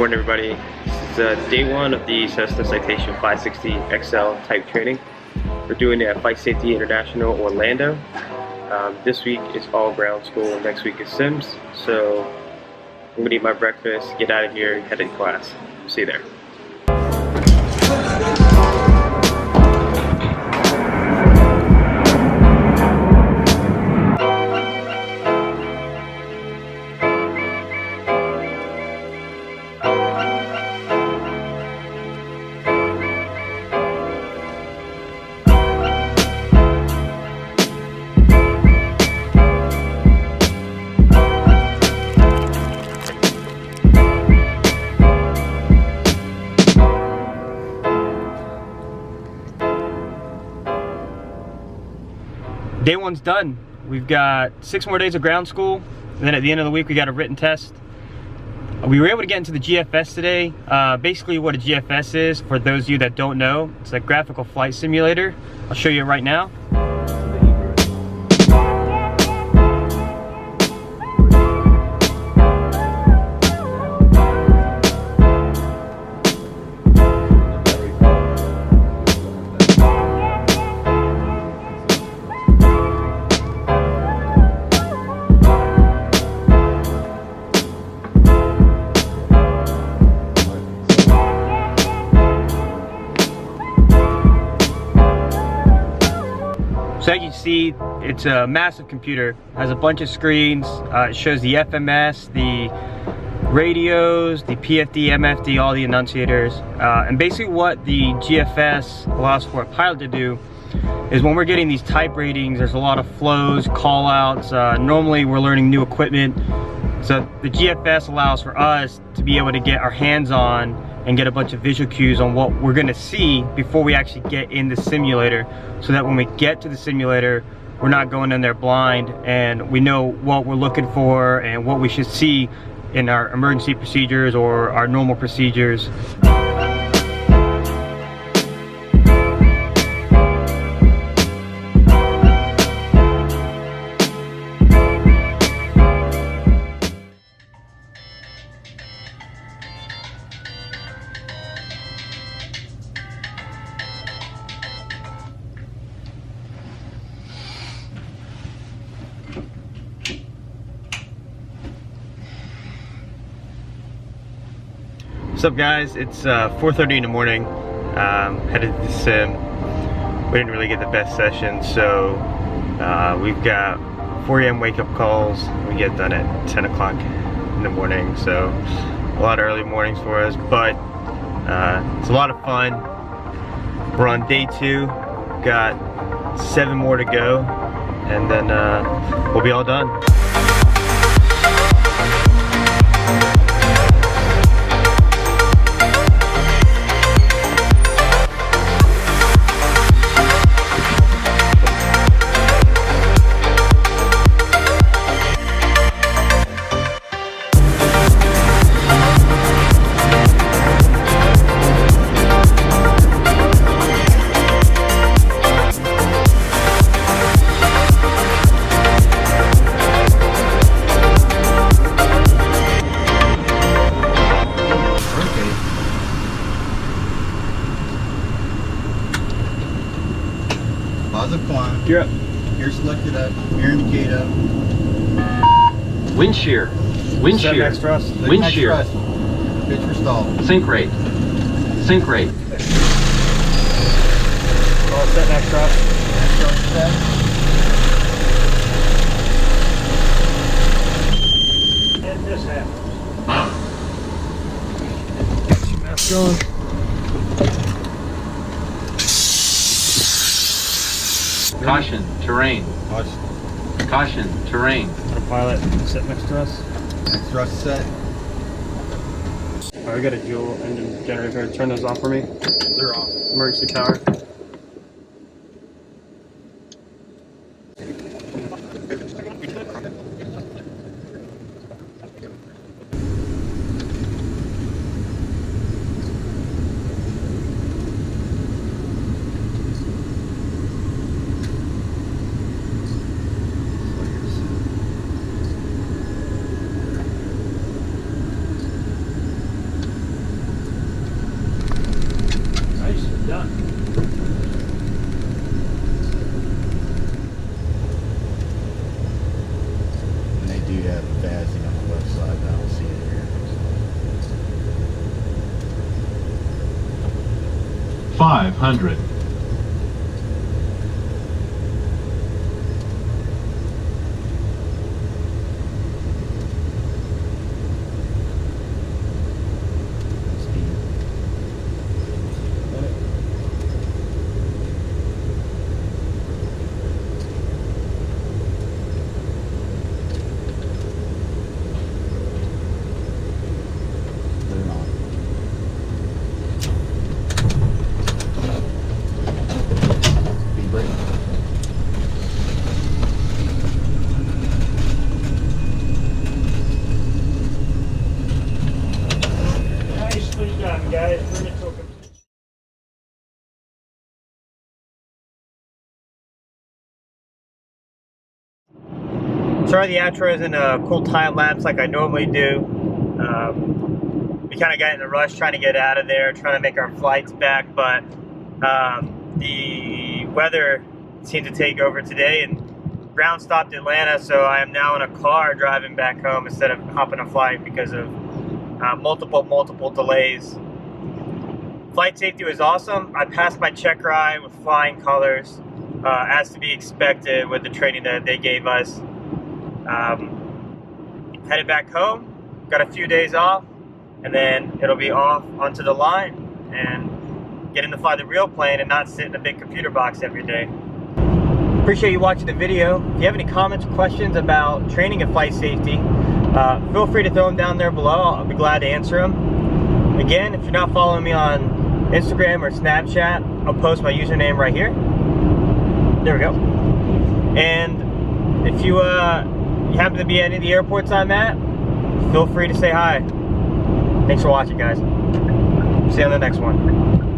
morning, everybody. It's day one of the Cessna Citation 560 XL type training. We're doing it at Flighty Safety International Orlando. This week is all ground school, and next week is sims. So I'm gonna eat my breakfast, get out of here, and head to class. See you there. Day one's done. We've got 6 more days of ground school, and then at the end of the week we got a written test. We were able to get into the GFS today. Basically what a GFS is, for those of you that don't know, it's a graphical flight simulator. I'll show you it right now. So as you see, it's a massive computer. It has a bunch of screens. It shows the FMS, the radios, the PFD, MFD, all the annunciators. And basically what the GFS allows for a pilot to do is when we're getting these type ratings, there's a lot of flows, call outs. Normally we're learning new equipment. So the GFS allows for us to be able to get our hands on and get a bunch of visual cues on what we're gonna see before we actually get in the simulator, so that when we get to the simulator, we're not going in there blind, and we know what we're looking for and what we should see in our emergency procedures or our normal procedures. What's up, guys? It's 4:30 in the morning. Headed to the sim. We didn't really get the best session, so we've got 4 a.m. wake up calls. We get done at 10 o'clock in the morning, so a lot of early mornings for us, but it's a lot of fun. We're on day 2, got 7 more to go, and then we'll be all done. Positive climb. You're up. Gear selected up. Rear indicator. Wind shear. Wind Set shear. next thrust. Wind shear. Pitch for stall. Sink rate. Sink rate. All set next thrust. Next thrust set. And this happens. Get your mask on. Caution. Terrain. Caution. Caution. Terrain. Autopilot. Set next thrust. Next thrust set. Alright, we got a dual engine generator. Turn those off for me. They're off. Emergency power. 500. Nicely done, guys. Bring it to a complete. Sorry the outro isn't a cool time lapse like I normally do. We kind of got in a rush trying to get out of there, trying to make our flights back, but the weather seemed to take over today and ground stopped Atlanta, so I am now in a car driving back home instead of hopping a flight because of multiple delays. Flight safety was awesome. I passed my check ride with flying colors, as to be expected with the training that they gave us. Headed back home, got a few days off, and then it'll be off onto the line and getting to fly the real plane and not sit in a big computer box every day. Appreciate you watching the video. If you have any comments or questions about training and flight safety, feel free to throw them down there below. I'll be glad to answer them. Again, if you're not following me on Instagram or Snapchat, I'll post my username right here. There we go. And if you happen to be at any of the airports I'm at, feel free to say hi. Thanks for watching, guys. See you on the next one.